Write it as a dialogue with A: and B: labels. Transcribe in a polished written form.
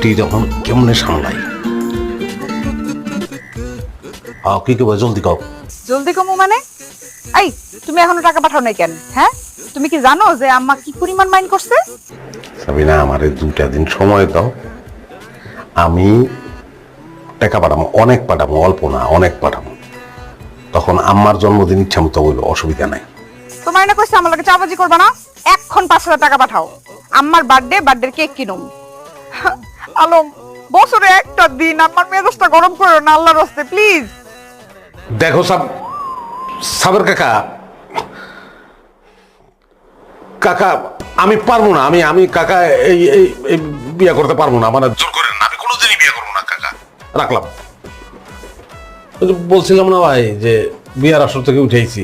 A: এটি যখন কেমনে সামলাই কি কেবল জলদি কাও
B: জলদি কমু মানে? এই তুমি এখনো টাকা পাঠাও নাই কেন? হ্যাঁ, তুমি কি জানো যে আম্মা কি পরিমাণ মাইন্ড করছে?
A: সাবিনা আমারে 2টা দিন সময় দাও, আমি টাকা পাঠাবো, অনেক পাঠাবো, অল্প না অনেক পাঠাবো। তখন আম্মার জন্মদিন ইচ্ছা মতো হইলো, অসুবিধা নাই।
B: তোমার না কইছে আমার লগে চাপাজি করবা না, এখন 5,000 টাকা পাঠাও। আম্মার বার্থডে কেক কিনুম। আলম, বছরে একটা দিন আমার মেজাজটা গরম করো না আল্লাহর রাস্তে প্লিজ।
A: দেখো সাবের কাকা, কাকা আমি পারবো না, আমি কাকা এই বিয়ে করতে পারবো না, মানে জোর করেন না, আমি কোনোদিনই বিয়ে করবো না কাকা। রাখলাম। বলছিলাম না ভাই যে বিয়ার আসর থেকে উঠেছি,